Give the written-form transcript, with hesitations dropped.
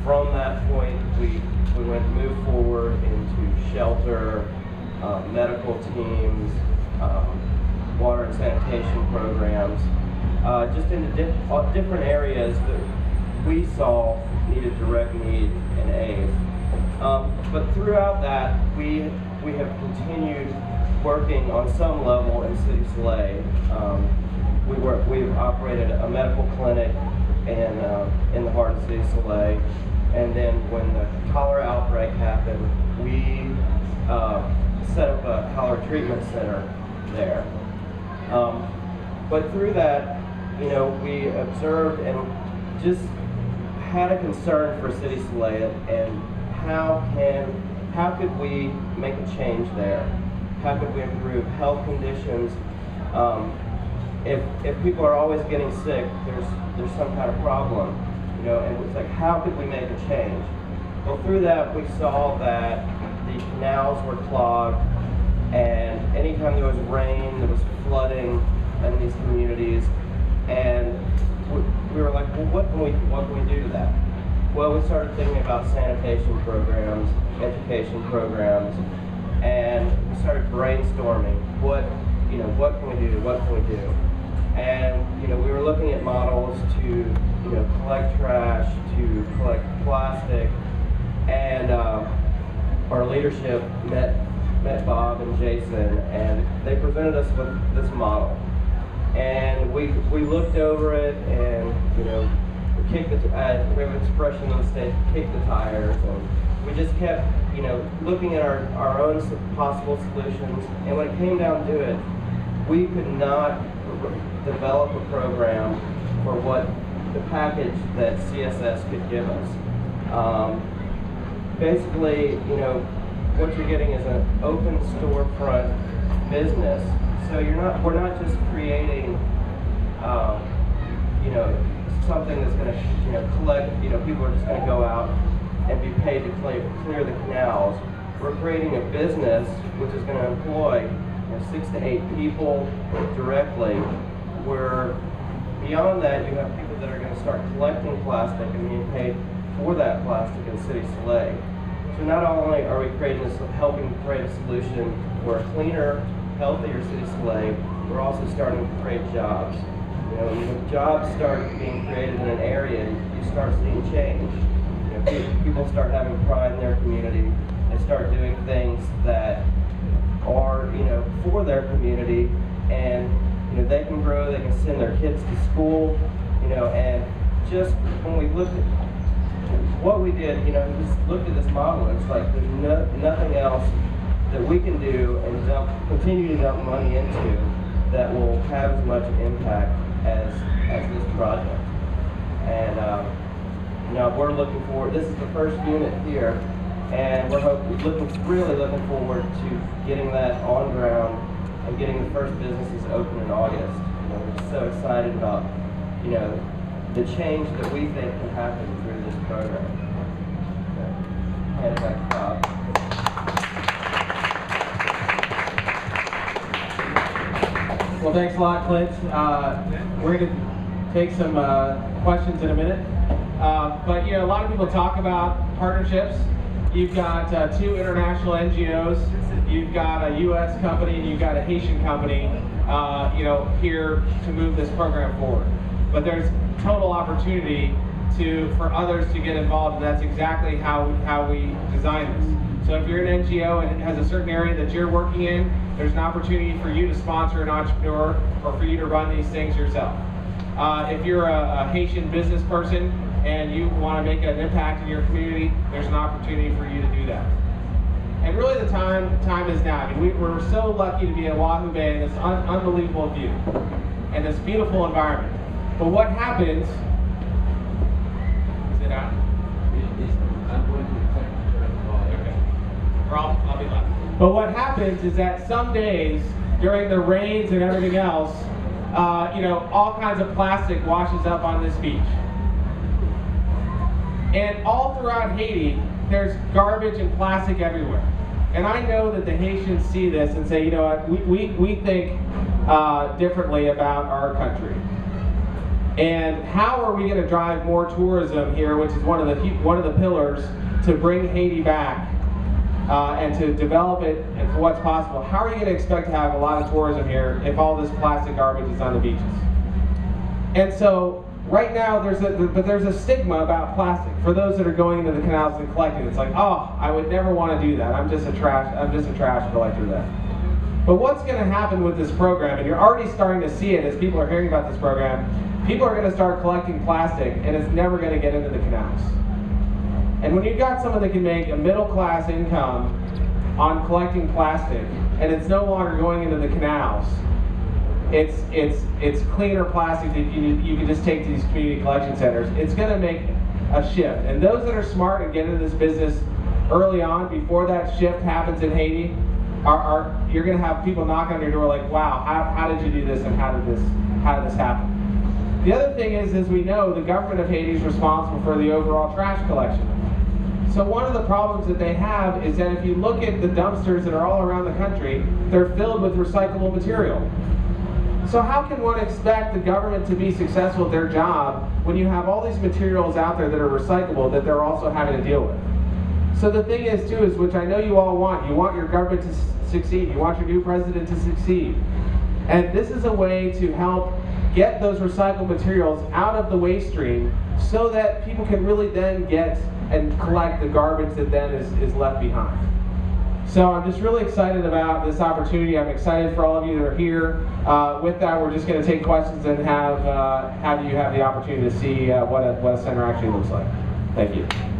from that point, we moved forward into shelter, medical teams, water and sanitation programs, just into different areas that we saw needed direct need and aid. But throughout that, we have continued working on some level in City Soleil. We've operated a medical clinic in the heart of City Soleil, and then when the cholera outbreak happened, we set up a cholera treatment center there. But through that, we observed and just had a concern for City Soleil and how could we make a change there? How could we improve health conditions? If people are always getting sick, there's some kind of problem, and it's like, how could we make a change? Well, through that, we saw that the canals were clogged, and anytime there was rain, there was flooding in these communities, and we were like, well, what can we do to that? Well, we started thinking about sanitation programs, education programs, and we started brainstorming what can we do, what can we do? And we were looking at models to collect trash, to collect plastic, and our leadership met Bob and Jason, and they presented us with this model. And we looked over it, and we kicked we have an expression on the stage, kick the tires, and we just kept looking at our own possible solutions. And when it came down to it, we could not develop a program for what the package that CSS could give us. Basically, what you're getting is an open storefront business. So we're not just creating, something that's going to collect. People are just going to go out and be paid to clear the canals. We're creating a business which is going to employ 6 to 8 people directly. Where beyond that, you have people that are going to start collecting plastic and being paid for that plastic in City Soleil. So not only are we helping create a solution for a cleaner, healthier City Soleil, we're also starting to create jobs. When jobs start being created in an area, you start seeing change. People start having pride in their community. They start doing things that are, for their community, and they can grow. They can send their kids to school, and just when we looked at what we did, just looked at this model, and it's like there's nothing else that we can do and continue to dump money into that will have as much impact as this project. And we're looking forward. This is the first unit here, and we're really looking forward to getting that on ground and getting the first businesses open in August. We're just so excited about the change that we think can happen through this program. So, hand it back to Bob. Well, thanks a lot, Clint. We're going to take some questions in a minute. But a lot of people talk about partnerships. You've got 2 international NGOs. You've got a U.S. company, and you've got a Haitian company, here to move this program forward. But there's total opportunity for others to get involved, and that's exactly how we design this. So if you're an NGO and it has a certain area that you're working in, there's an opportunity for you to sponsor an entrepreneur or for you to run these things yourself. If you're a Haitian business person and you want to make an impact in your community, there's an opportunity for you to do that. And really the time is now. I mean, we're so lucky to be at Wahoo Bay in this unbelievable view and this beautiful environment. But what happens, is it out? Okay. I'll be loud. But what happens is that some days during the rains and everything else, all kinds of plastic washes up on this beach. And all throughout Haiti, there's garbage and plastic everywhere. And I know that the Haitians see this and say, we think differently about our country. And how are we going to drive more tourism here, which is one of the pillars to bring Haiti back and to develop it and for what's possible? How are you going to expect to have a lot of tourism here if all this plastic garbage is on the beaches? And so right now there's a stigma about plastic for those that are going into the canals and collecting. It's like, oh, I would never want to do that. I'm just a trash collector then. But what's going to happen with this program, and you're already starting to see it as people are hearing about this program, people are going to start collecting plastic and it's never going to get into the canals. And when you've got someone that can make a middle-class income on collecting plastic and it's no longer going into the canals, it's cleaner plastic that you can just take to these community collection centers, it's going to make a shift. And those that are smart and get into this business early on, before that shift happens in Haiti, you're going to have people knock on your door like, wow, how did you do this and how did this happen? The other thing is, as we know, the government of Haiti is responsible for the overall trash collection. So one of the problems that they have is that if you look at the dumpsters that are all around the country, they're filled with recyclable material. So how can one expect the government to be successful at their job when you have all these materials out there that are recyclable that they're also having to deal with? So the thing is, too, is which I know you all want your government to succeed. You want your new president to succeed. And this is a way to help get those recycled materials out of the waste stream so that people can really then get and collect the garbage that then is left behind. So I'm just really excited about this opportunity. I'm excited for all of you that are here. With that, we're just going to take questions and have you have the opportunity to see what a center actually looks like. Thank you.